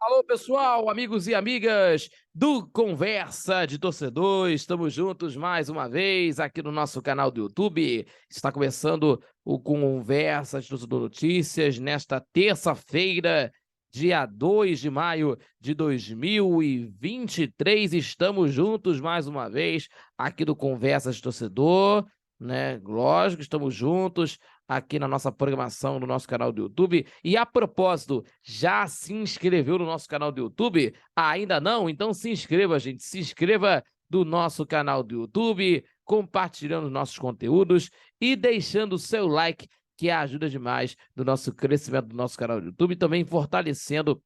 Alô, pessoal, amigos e amigas do Conversa de Torcedor, estamos juntos mais uma vez aqui no nosso canal do YouTube. Está começando o Conversa de Torcedor Notícias nesta terça-feira, dia 2 de maio de 2023. Estamos juntos mais uma vez aqui do Conversa de Torcedor, né? Lógico, estamos juntos aqui na nossa programação do nosso canal do YouTube. E a propósito, já se inscreveu no nosso canal do YouTube? Ainda não? Então se inscreva, gente. Se inscreva do nosso canal do YouTube, compartilhando nossos conteúdos e deixando o seu like, que ajuda demais no nosso crescimento do nosso canal do YouTube, e também fortalecendo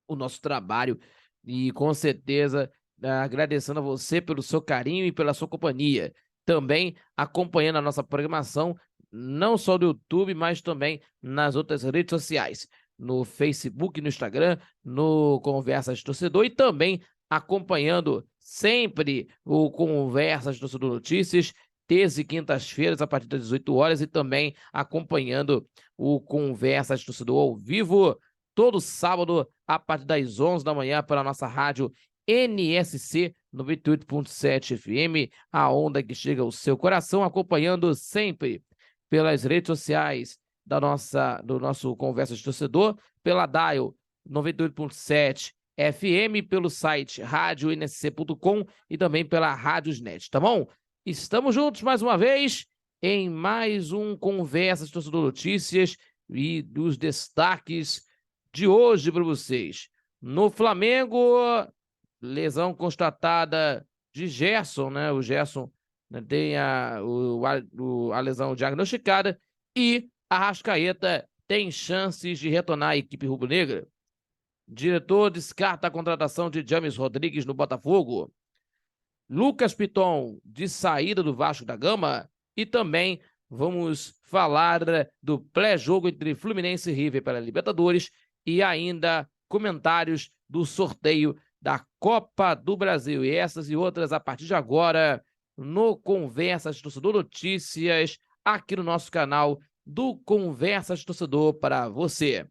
o nosso trabalho e, com certeza, agradecendo a você pelo seu carinho e pela sua companhia. Também acompanhando a nossa programação, não só do YouTube, mas também nas outras redes sociais, no Facebook, no Instagram, no Conversas de Torcedor, e também acompanhando sempre o Conversas de Torcedor Notícias, terça e quintas-feiras, a partir das 18 horas, e também acompanhando o Conversas de Torcedor ao vivo, todo sábado, a partir das 11 da manhã, pela nossa rádio NSC 98.7 FM, a onda que chega ao seu coração, acompanhando sempre pelas redes sociais do nosso Conversa de Torcedor, pela Dial 98.7 FM, pelo site radionsc.com e também pela Radiosnet, tá bom? Estamos juntos mais uma vez em mais um Conversa de Torcedor Notícias e dos destaques de hoje para vocês. No Flamengo, lesão constatada de Gerson, né? O Gerson, né, tem a lesão diagnosticada, e Arrascaeta tem chances de retornar à equipe rubro-negra. Diretor descarta a contratação de James Rodrigues no Botafogo. Lucas Piton de saída do Vasco da Gama. E também vamos falar do pré-jogo entre Fluminense e River pela Libertadores, e ainda comentários do sorteio da Copa do Brasil. E essas e outras a partir de agora no Conversas de Torcedor Notícias, aqui no nosso canal do Conversas de Torcedor para você.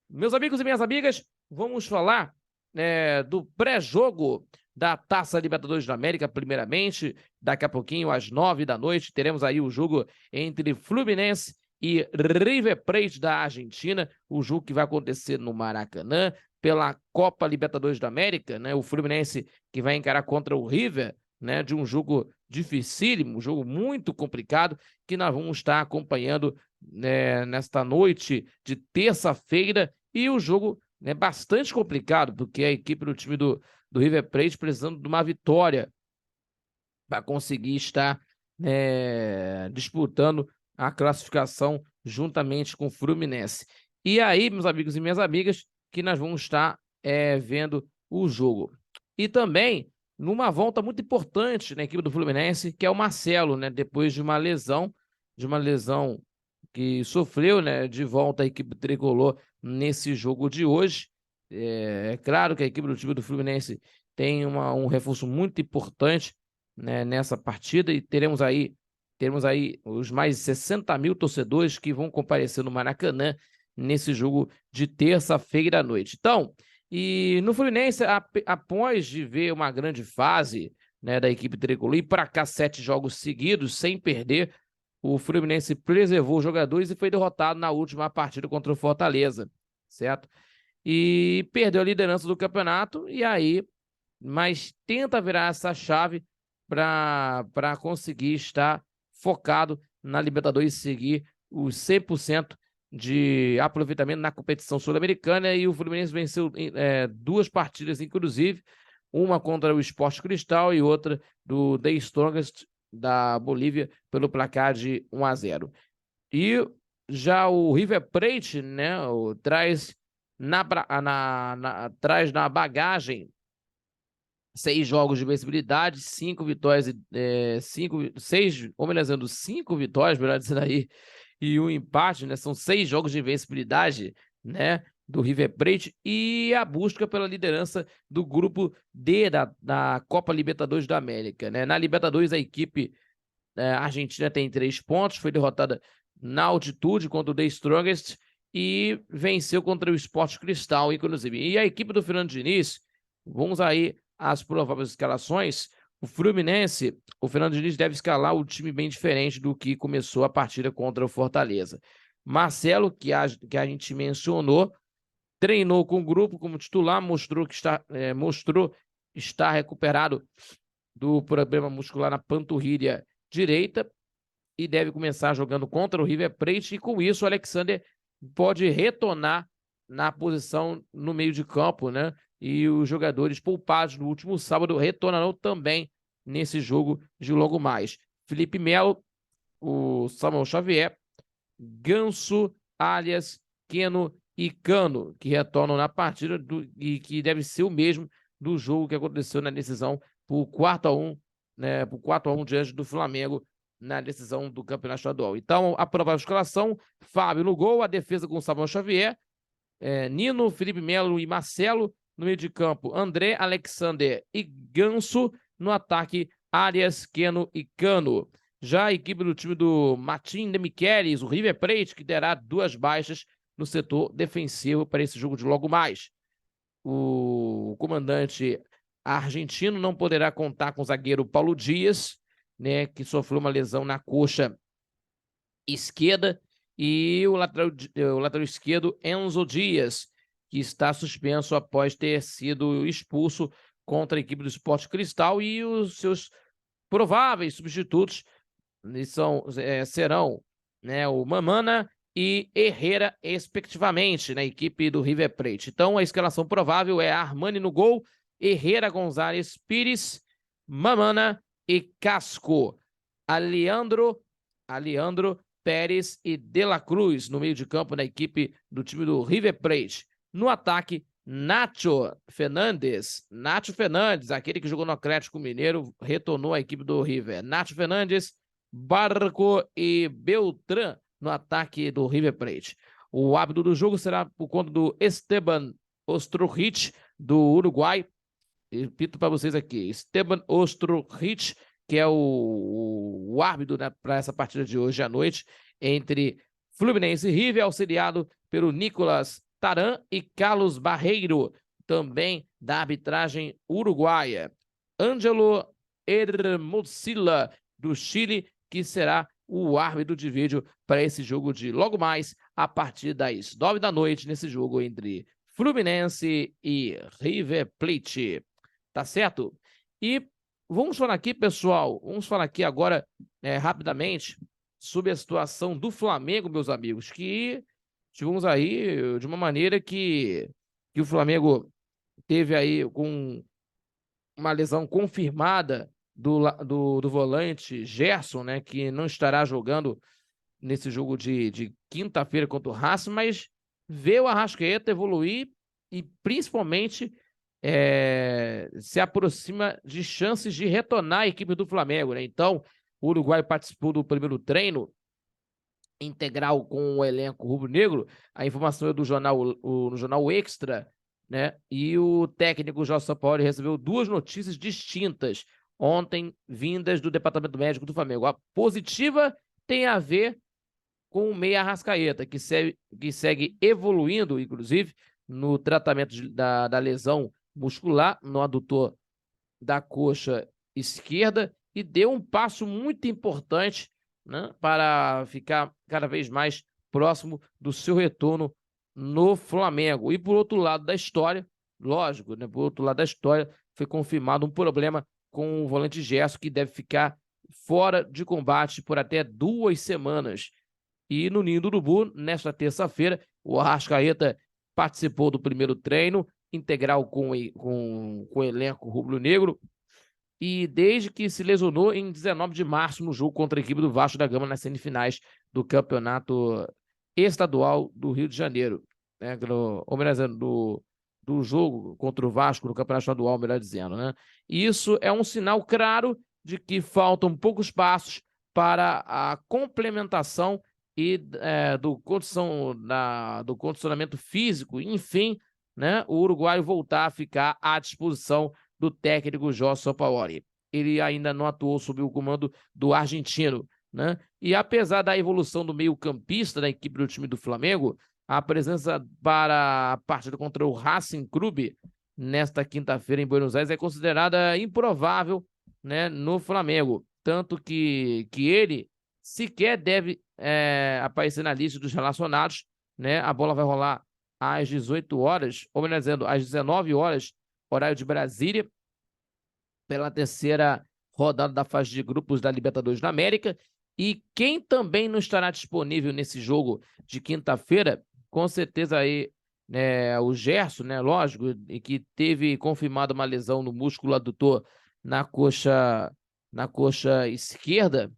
Meus amigos e minhas amigas, vamos falar do pré-jogo da Taça Libertadores da América, primeiramente. Daqui a pouquinho, às 9 da noite, teremos aí o jogo entre Fluminense e River Plate da Argentina, o jogo que vai acontecer no Maracanã, pela Copa Libertadores da América, né? O Fluminense que vai encarar contra o River, né? De um jogo dificílimo, um jogo muito complicado, que nós vamos estar acompanhando, né, nesta noite de terça-feira, e o jogo é bastante complicado, porque a equipe do time do River Plate precisando de uma vitória para conseguir estar disputando a classificação juntamente com o Fluminense. E aí, meus amigos e minhas amigas, que nós vamos estar vendo o jogo. E também numa volta muito importante na equipe do Fluminense, que é o Marcelo, né? Depois de uma lesão que sofreu, né? De volta à equipe tricolor nesse jogo de hoje. É claro que a equipe do time do Fluminense tem um reforço muito importante, né, nessa partida, e teremos aí os mais de 60 mil torcedores que vão comparecer no Maracanã nesse jogo de terça-feira à noite. Então, e no Fluminense, após de ver uma grande fase, né, da equipe tricolor, e para cá 7 jogos seguidos sem perder, o Fluminense preservou os jogadores e foi derrotado na última partida contra o Fortaleza, certo? E perdeu a liderança do campeonato, e aí, mas tenta virar essa chave para conseguir estar focado na Libertadores e seguir os 100% de aproveitamento na competição sul-americana. E o Fluminense venceu 2 partidas, inclusive, uma contra o Sport Cristal e outra do The Strongest da Bolívia, pelo placar de 1-0. E já o River Plate, né, traz na bagagem 6 jogos de vencibilidade, 5 vitórias, 5 vitórias, melhor dizendo aí, e um empate, né? São 6 jogos de invencibilidade, né, do River Plate, e a busca pela liderança do grupo D da Copa Libertadores da América, né? Na Libertadores, a equipe argentina tem 3 pontos, foi derrotada na altitude contra o The Strongest, e venceu contra o Sport Cristal, inclusive. E a equipe do Fernando Diniz, vamos aí às prováveis escalações. O Fluminense, o Fernando Diniz deve escalar o time bem diferente do que começou a partida contra o Fortaleza. Marcelo, que a gente mencionou, treinou com o grupo como titular, mostrou estar recuperado do problema muscular na panturrilha direita e deve começar jogando contra o River Plate, e com isso o Alexander pode retornar na posição no meio de campo, né? E os jogadores poupados no último sábado retornarão também nesse jogo de logo mais. Felipe Melo, o Samuel Xavier, Ganso, Alias, Keno e Cano, que retornam na partida e que deve ser o mesmo do jogo que aconteceu na decisão por 4-1, né, por 4-1 diante do Flamengo na decisão do Campeonato Estadual. Então, a provável escalação: Fábio no gol, a defesa com Samuel Xavier, Nino, Felipe Melo e Marcelo, no meio de campo, André, Alexander e Ganso, no ataque, Arias, Keno e Cano. Já a equipe do time do Martim de Michelis, o River Plate, que terá 2 baixas no setor defensivo para esse jogo de logo mais. O comandante argentino não poderá contar com o zagueiro Paulo Dias, né, que sofreu uma lesão na coxa esquerda, e o lateral esquerdo Enzo Dias, que está suspenso após ter sido expulso contra a equipe do Sport Cristal, e os seus prováveis substitutos serão, né, o Mamana e Herrera, respectivamente, na equipe do River Plate. Então, a escalação provável é Armani no gol, Herrera, Gonzalez, Pires, Mamana e Casco. Aleandro, Pérez e De La Cruz no meio de campo na equipe do time do River Plate. No ataque, Nacho Fernandes, aquele que jogou no Atlético Mineiro, retornou à equipe do River. Nacho Fernandes, Barco e Beltrán no ataque do River Plate. O árbitro do jogo será por conta do Esteban Ostruhich, do Uruguai. Repito para vocês aqui, Esteban Ostruhich, que é o árbitro, né, para essa partida de hoje à noite, entre Fluminense e River, auxiliado pelo Nicolas Taran e Carlos Barreiro, também da arbitragem uruguaia. Ângelo Hermosilla, do Chile, que será o árbitro de vídeo para esse jogo de logo mais, a partir das 9 da noite, nesse jogo entre Fluminense e River Plate. Tá certo? E vamos falar aqui, pessoal, agora rapidamente sobre a situação do Flamengo, meus amigos, que tivemos aí de uma maneira que o Flamengo teve aí com uma lesão confirmada do volante Gerson, né, que não estará jogando nesse jogo de quinta-feira contra o Racing, mas vê o Arrascaeta evoluir e principalmente se aproxima de chances de retornar à equipe do Flamengo, né? Então, o Uruguai participou do primeiro treino integral com o elenco rubro-negro. A informação é do no jornal Extra, né? E o técnico Jorge Sampaoli recebeu 2 notícias distintas ontem, vindas do departamento médico do Flamengo. A positiva tem a ver com o meia Arrascaeta, que segue evoluindo, inclusive, no tratamento da lesão muscular no adutor da coxa esquerda, e deu um passo muito importante, né, para ficar cada vez mais próximo do seu retorno no Flamengo. E por outro lado da história, lógico, né, foi confirmado um problema com o volante Gerson, que deve ficar fora de combate por até 2 semanas. E no Ninho do Urubu, nesta terça-feira, o Arrascaeta participou do primeiro treino integral com o elenco rubro-negro, e desde que se lesionou em 19 de março no jogo contra a equipe do Vasco da Gama nas semifinais do Campeonato Estadual do Rio de Janeiro, né, do jogo contra o Vasco no Campeonato Estadual, melhor dizendo, né? E isso é um sinal claro de que faltam poucos passos para a complementação e do condicionamento físico, enfim, né, o uruguaio voltar a ficar à disposição do técnico Jorge Sampaoli. Ele ainda não atuou sob o comando do argentino, né? E apesar da evolução do meio-campista da equipe do time do Flamengo, a presença para a partida contra o Racing Clube nesta quinta-feira em Buenos Aires é considerada improvável, né, no Flamengo. Tanto que ele sequer deve aparecer na lista dos relacionados, né? A bola vai rolar às 18 horas, ou melhor dizendo, às 19 horas, horário de Brasília, pela terceira rodada da fase de grupos da Libertadores da América. E quem também não estará disponível nesse jogo de quinta-feira, com certeza aí, né, o Gerson, né, lógico, e que teve confirmado uma lesão no músculo adutor na coxa esquerda,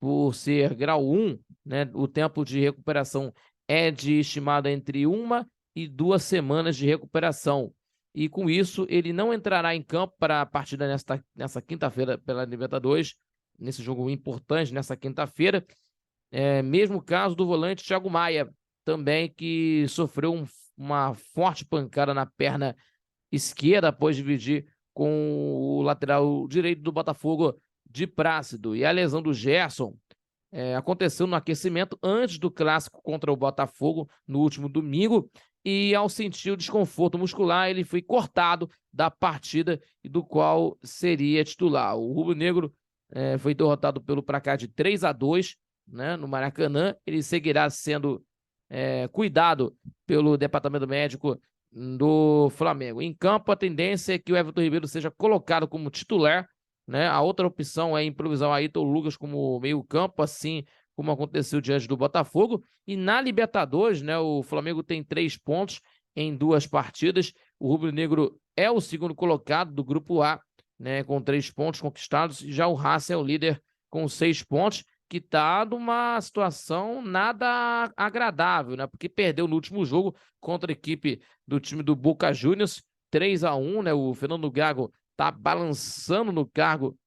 por ser grau 1, né, o tempo de recuperação é de estimado entre 1 e 2 semanas de recuperação. E com isso, ele não entrará em campo para a partida nessa quinta-feira pela Libertadores, nesse jogo importante, nessa quinta-feira. Mesmo caso do volante Thiago Maia, também, que sofreu uma forte pancada na perna esquerda após dividir com o lateral direito do Botafogo, de Plácido. E a lesão do Gerson aconteceu no aquecimento antes do clássico contra o Botafogo no último domingo, e ao sentir o desconforto muscular, ele foi cortado da partida e do qual seria titular. O rubro-negro foi derrotado pelo placar de 3-2, né, no Maracanã. Ele seguirá sendo cuidado pelo departamento médico do Flamengo. Em campo, a tendência é que o Everton Ribeiro seja colocado como titular, né? A outra opção é improvisar o Ayrton Lucas como meio-campo, assim como aconteceu diante do Botafogo. E na Libertadores, né, o Flamengo tem 3 pontos em 2 partidas. O rubro-negro é o segundo colocado do grupo A, né, com 3 pontos conquistados. Já o Racing é o líder com 6 pontos, que está numa situação nada agradável, né? Porque perdeu no último jogo contra a equipe do time do Boca Juniors, 3-1, né? O Fernando Gago tá balançando no cargo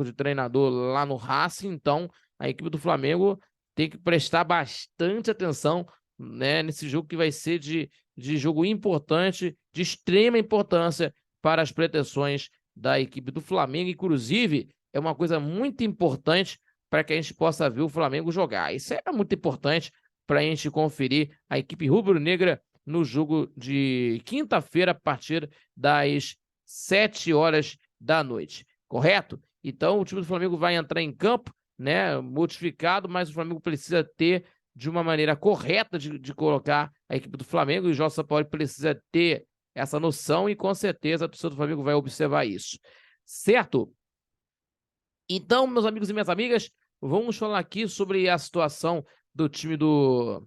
de treinador lá no Racing. Então a equipe do Flamengo tem que prestar bastante atenção, né, nesse jogo, que vai ser de jogo importante, de extrema importância para as pretensões da equipe do Flamengo. Inclusive, é uma coisa muito importante para que a gente possa ver o Flamengo jogar. Isso é muito importante para a gente conferir a equipe rubro-negra no jogo de quinta-feira, a partir das 7 horas da noite, correto? Então, o time do Flamengo vai entrar em campo, né, modificado, mas o Flamengo precisa ter de uma maneira correta de colocar a equipe do Flamengo, e o Jorge Sampaoli precisa ter essa noção, e com certeza a torcida do Flamengo vai observar isso, certo? Então, meus amigos e minhas amigas, vamos falar aqui sobre a situação do time do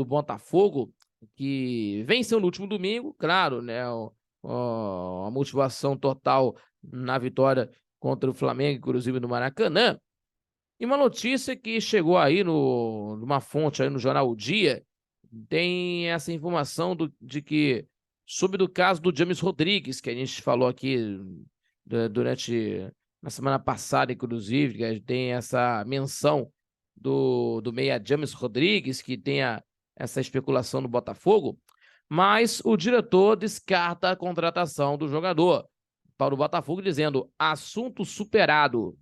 Botafogo, que venceu no último domingo, claro, né? A motivação total na vitória contra o Flamengo, inclusive no Maracanã. E uma notícia que chegou aí numa fonte aí no jornal O Dia, tem essa informação de que, sobre o caso do James Rodrigues, que a gente falou aqui durante na semana passada, inclusive, que tem essa menção do meia James Rodrigues, que tem essa especulação do Botafogo, mas o diretor descarta a contratação do jogador para o Botafogo, dizendo assunto superado,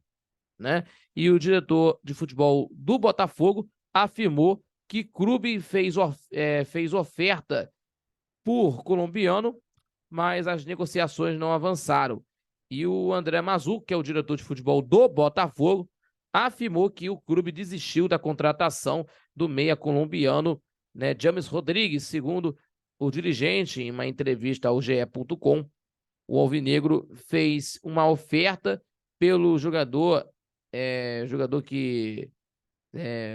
né? E o diretor de futebol do Botafogo afirmou que o clube fez oferta por colombiano, mas as negociações não avançaram. E o André Mazzucco, que é o diretor de futebol do Botafogo, afirmou que o clube desistiu da contratação do meia colombiano, né, James Rodrigues. Segundo o dirigente, em uma entrevista ao GE.com, o alvinegro fez uma oferta pelo jogador que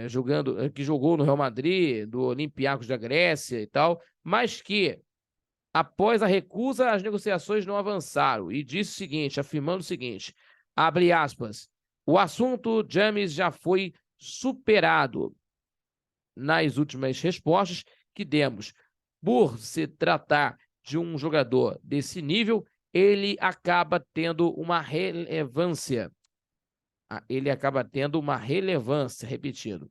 jogou no Real Madrid, do Olympiacos da Grécia e tal, mas que, após a recusa, as negociações não avançaram, e disse o seguinte, afirmando o seguinte, abre aspas, o assunto James já foi superado. Nas últimas respostas que demos, por se tratar de um jogador desse nível, ele acaba tendo uma relevância. Repetindo.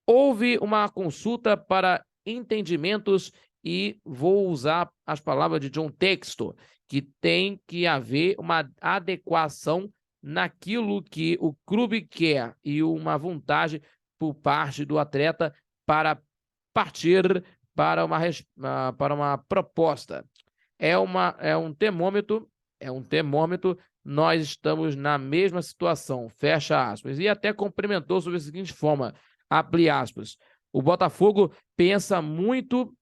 Houve uma consulta para entendimentos, e vou usar as palavras de John Textor, que tem que haver uma adequação naquilo que o clube quer e uma vontade por parte do atleta para partir para uma proposta. É um termômetro, nós estamos na mesma situação, fecha aspas. E até complementou sobre a seguinte forma, abre aspas, o Botafogo pensa muito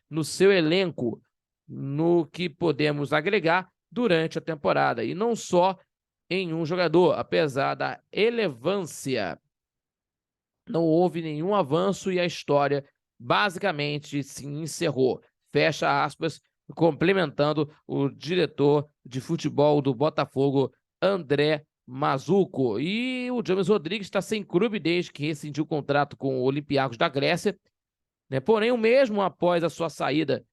no seu elenco, no que podemos agregar durante a temporada, e não só em um jogador, apesar da relevância. Não houve nenhum avanço e a história basicamente se encerrou. Fecha aspas, complementando o diretor de futebol do Botafogo, André Mazuco. E o James Rodrigues está sem clube desde que rescindiu o contrato com o Olympiacos da Grécia, né? Porém, o mesmo após a sua saída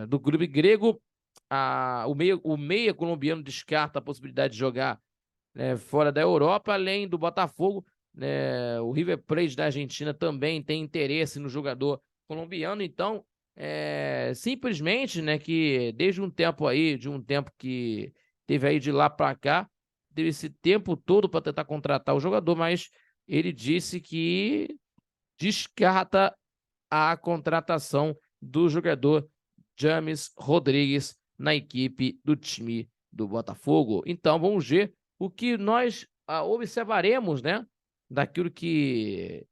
do clube grego, o meia colombiano descarta a possibilidade de jogar, né, fora da Europa, além do Botafogo, né, o River Plate da Argentina também tem interesse no jogador colombiano. Então, simplesmente, né, que desde um tempo que teve aí de lá para cá, teve esse tempo todo para tentar contratar o jogador, mas ele disse que descarta a contratação do jogador James Rodrigues na equipe do time do Botafogo. Então, vamos ver o que nós observaremos, né, daquilo que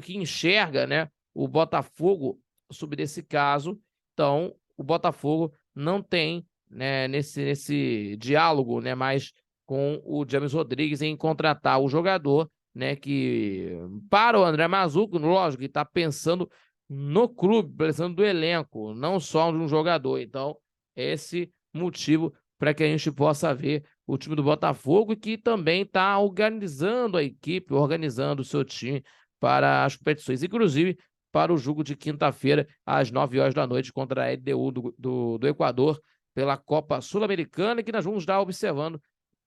enxerga, né, o Botafogo sobre esse caso. Então, o Botafogo não tem, né, nesse diálogo, né, mais com o James Rodrigues em contratar o jogador, né, que para o André Mazuco, lógico, que está pensando no clube, pensando do elenco, não só de um jogador. Então, esse motivo para que a gente possa ver o time do Botafogo, e que também está organizando a equipe, organizando o seu time para as competições, inclusive para o jogo de quinta-feira, às 9 horas da noite, contra a LDU do Equador, pela Copa Sul-Americana, que nós vamos estar observando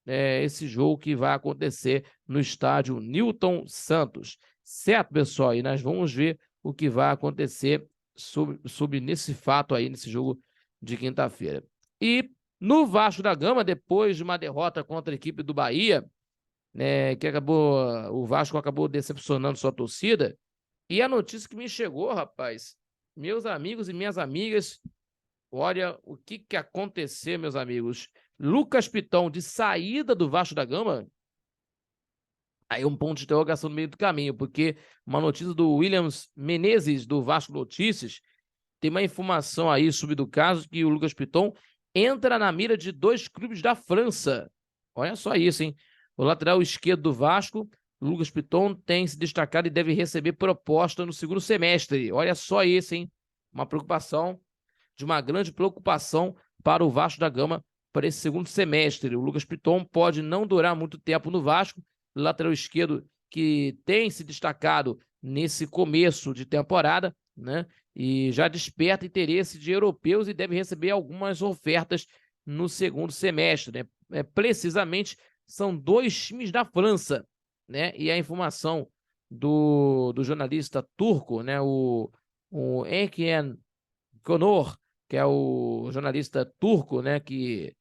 esse jogo que vai acontecer no estádio Newton Santos. Certo, pessoal? E nós vamos ver o que vai acontecer sobre nesse fato aí, nesse jogo de quinta-feira. E no Vasco da Gama, depois de uma derrota contra a equipe do Bahia, né, o Vasco acabou decepcionando sua torcida, e a notícia que me chegou, rapaz, meus amigos e minhas amigas, olha o que aconteceu, meus amigos. Lucas Piton, de saída do Vasco da Gama, aí um ponto de interrogação no meio do caminho, porque uma notícia do Williams Menezes, do Vasco Notícias, tem uma informação aí sobre do caso que o Lucas Piton entra na mira de 2 clubes da França. Olha só isso, hein? O lateral esquerdo do Vasco, Lucas Piton, tem se destacado e deve receber proposta no segundo semestre. Olha só isso, hein? Uma grande preocupação para o Vasco da Gama para esse segundo semestre. O Lucas Piton pode não durar muito tempo no Vasco, lateral esquerdo que tem se destacado nesse começo de temporada, né? E já desperta interesse de europeus e deve receber algumas ofertas no segundo semestre, né? Precisamente, são 2 times da França, né? E a informação do jornalista turco, né? O Enken Konur, que é o jornalista turco, né? Que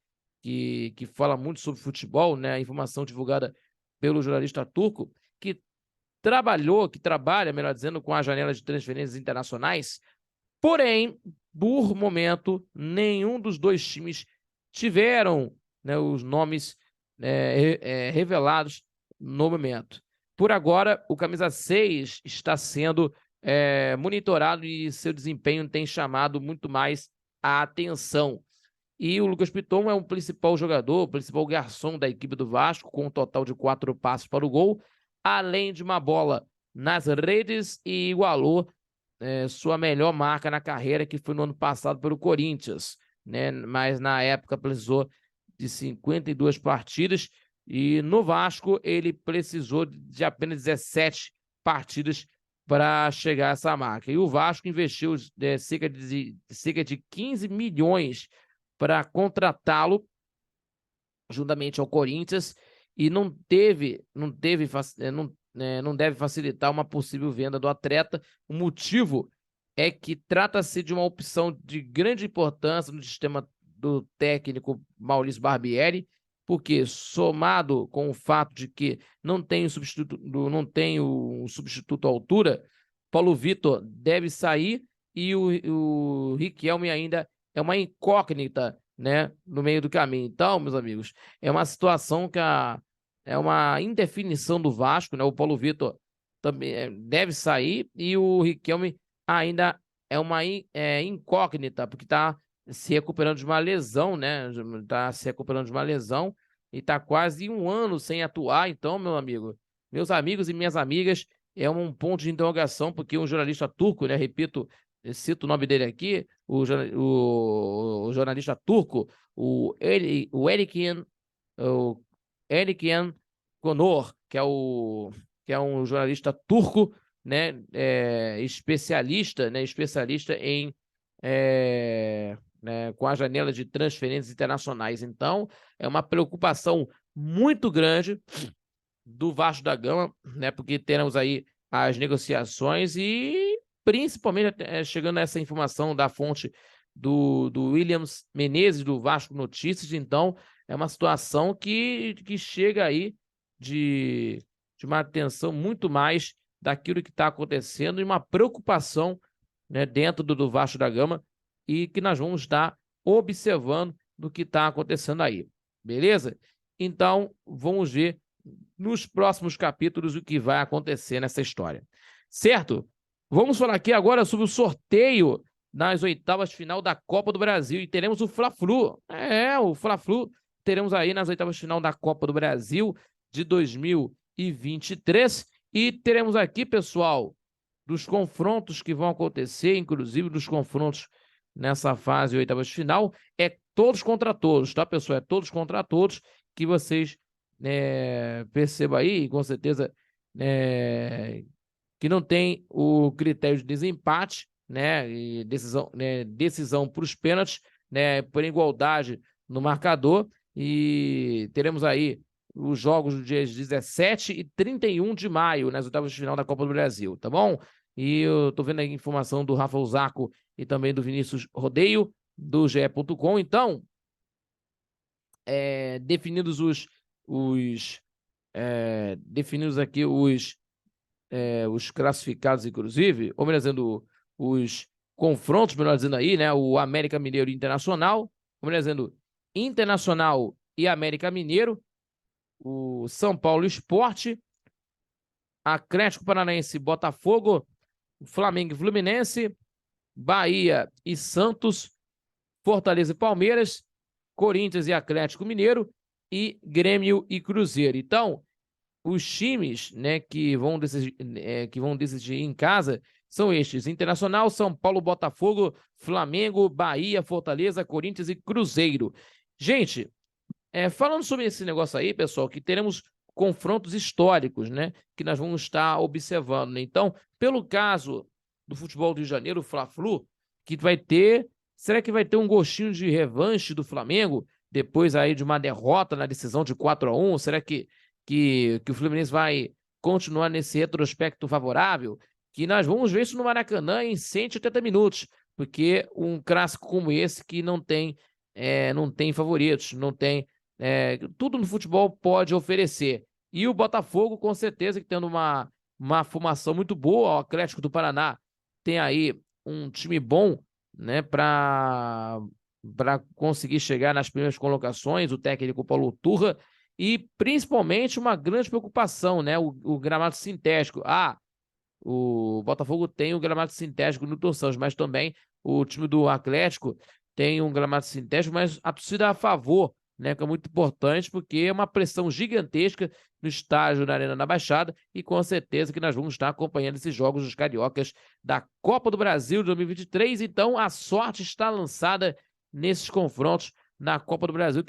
fala muito sobre futebol, né? A informação divulgada pelo jornalista turco, que trabalha, melhor dizendo, com a janela de transferências internacionais. Porém, por momento, nenhum dos 2 times tiveram, né, os nomes revelados no momento. Por agora, o camisa 6 está sendo monitorado e seu desempenho tem chamado muito mais a atenção. E o Lucas Piton é o principal jogador, o principal garçom da equipe do Vasco, com um total de 4 passos para o gol, além de uma bola nas redes, e igualou sua melhor marca na carreira, que foi no ano passado pelo Corinthians, né? Mas na época precisou de 52 partidas, e no Vasco ele precisou de apenas 17 partidas para chegar a essa marca. E o Vasco investiu cerca de 15 milhões para contratá-lo juntamente ao Corinthians, e não deve facilitar uma possível venda do atleta. O motivo é que trata-se de uma opção de grande importância no sistema do técnico Maurício Barbieri, porque somado com o fato de que não tem um substituto à altura, Paulo Vitor deve sair e o Riquelme ainda é uma incógnita, né, no meio do caminho. Então, meus amigos, é uma situação que é uma indefinição do Vasco, né? O Paulo Vitor também deve sair e o Riquelme ainda é uma incógnita, porque está se recuperando de uma lesão, né? Está se recuperando de uma lesão e está quase um ano sem atuar. Então, meus amigos e minhas amigas, é um ponto de interrogação, porque um jornalista turco, né? Repito, eu cito o nome dele aqui, o jornalista turco, o Erkin Konur, que é um jornalista turco, né, especialista em né, com a janela de transferências internacionais. Então, é uma preocupação muito grande do Vasco da Gama, né, porque teremos aí as negociações e principalmente chegando a essa informação da fonte do Williams Menezes, do Vasco Notícias. Então, é uma situação que chega aí de uma atenção muito mais daquilo que está acontecendo e uma preocupação, né, dentro do Vasco da Gama e que nós vamos estar observando do que está acontecendo aí, beleza? Então, vamos ver nos próximos capítulos o que vai acontecer nessa história, certo? Vamos falar aqui agora sobre o sorteio nas oitavas de final da Copa do Brasil e teremos o Fla-Flu. O Fla-Flu teremos aí nas oitavas de final da Copa do Brasil de 2023 e teremos aqui, pessoal, dos confrontos que vão acontecer, inclusive dos confrontos nessa fase de oitavas de final, é todos contra todos, tá, pessoal? É todos contra todos, que vocês percebam aí, com certeza, que não tem o critério de desempate, né, e decisão para os pênaltis, né, por igualdade no marcador, e teremos aí os jogos dos dias 17 e 31 de maio, nas oitavas de final da Copa do Brasil, tá bom? E eu tô vendo aí informação do Rafa Uzaco e também do Vinícius Rodeio, do GE.com. Então, definidos definidos aqui os classificados, inclusive, ou melhor dizendo, os confrontos, melhor dizendo aí, né? O América Mineiro e Internacional, ou melhor dizendo, Internacional e América Mineiro, o São Paulo Sport, Atlético Paranaense e Botafogo, Flamengo e Fluminense, Bahia e Santos, Fortaleza e Palmeiras, Corinthians e Atlético Mineiro e Grêmio e Cruzeiro. Então, os times, né, que vão decidir em casa são estes: Internacional, São Paulo, Botafogo, Flamengo, Bahia, Fortaleza, Corinthians e Cruzeiro. Gente, falando sobre esse negócio aí, pessoal, que teremos confrontos históricos, né, que nós vamos estar observando, né? Então, pelo caso do futebol do Rio de Janeiro, o Fla-Flu, que será que vai ter um gostinho de revanche do Flamengo depois aí de uma derrota na decisão de 4-1? Será que o Fluminense vai continuar nesse retrospecto favorável? Que nós vamos ver isso no Maracanã em 180 minutos, porque um clássico como esse que não tem favoritos, não tem tudo no futebol pode oferecer. E o Botafogo, com certeza, que tendo uma formação muito boa, o Atlético do Paraná tem aí um time bom, né, para conseguir chegar nas primeiras colocações, o técnico Paulo Turra, e principalmente uma grande preocupação, né, o gramado sintético. O Botafogo tem o gramado sintético no Torçãos, mas também o time do Atlético tem um gramado sintético, mas a torcida a favor, né, que é muito importante, porque é uma pressão gigantesca no estádio na Arena da Baixada, e com certeza que nós vamos estar acompanhando esses jogos dos cariocas da Copa do Brasil de 2023. Então, a sorte está lançada nesses confrontos na Copa do Brasil,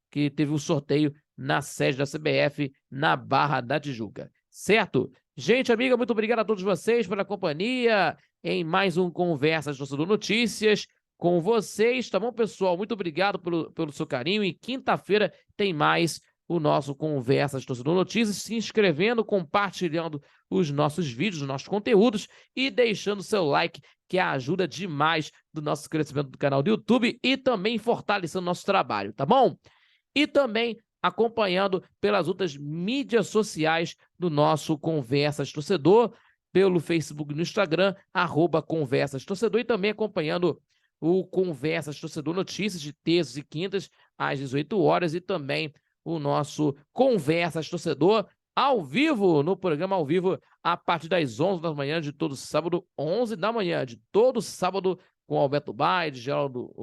que teve o sorteio na sede da CBF, na Barra da Tijuca, certo? Gente, amiga, muito obrigado a todos vocês pela companhia em mais um Conversas Torcedor Notícias com vocês, tá bom, pessoal? Muito obrigado pelo seu carinho, e quinta-feira tem mais o nosso Conversas Torcedor Notícias, se inscrevendo, compartilhando os nossos vídeos, os nossos conteúdos e deixando seu like, que ajuda demais do nosso crescimento do canal do YouTube e também fortalecendo o nosso trabalho, tá bom? E também acompanhando pelas outras mídias sociais do nosso Conversas Torcedor, pelo Facebook e no Instagram, @Conversas Torcedor, e também acompanhando o Conversas Torcedor Notícias de terças e quintas, às 18 horas, e também o nosso Conversas Torcedor ao vivo, no programa ao vivo, a partir das 11 da manhã de todo sábado, 11 da manhã de todo sábado, com Alberto Baide, Geraldo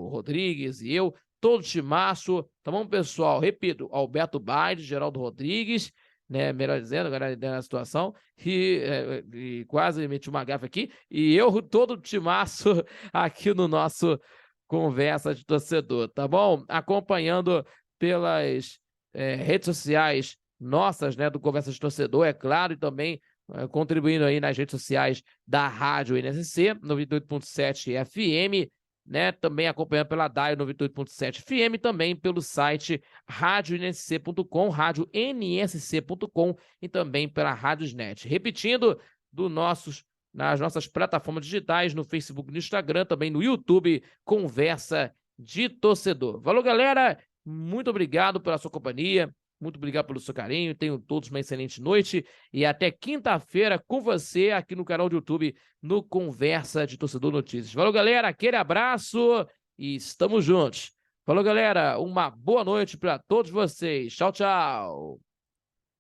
Rodrigues e eu, todo timaço, tá bom, pessoal? Repito, Alberto Baide, Geraldo Rodrigues, né, melhor dizendo, agora na situação, e quase meti uma gafe aqui, e eu todo timaço aqui no nosso Conversa de Torcedor, tá bom? Acompanhando pelas redes sociais nossas, né, do Conversa de Torcedor, é claro, e também contribuindo aí nas redes sociais da Rádio NSC, 98.7 FM, né, também acompanhando pela DAI 98.7 FM, também pelo site radioNSC.com, radioNSC.com, e também pela Radiosnet. Repetindo, nas nossas plataformas digitais, no Facebook, no Instagram, também no YouTube, Conversa de Torcedor. Valeu, galera! Muito obrigado pela sua companhia, muito obrigado pelo seu carinho, tenham todos uma excelente noite e até quinta-feira com você aqui no canal do YouTube, no Conversa de Torcedor Notícias. Valeu, galera, aquele abraço e estamos juntos. Falou, galera, uma boa noite para todos vocês. Tchau, tchau.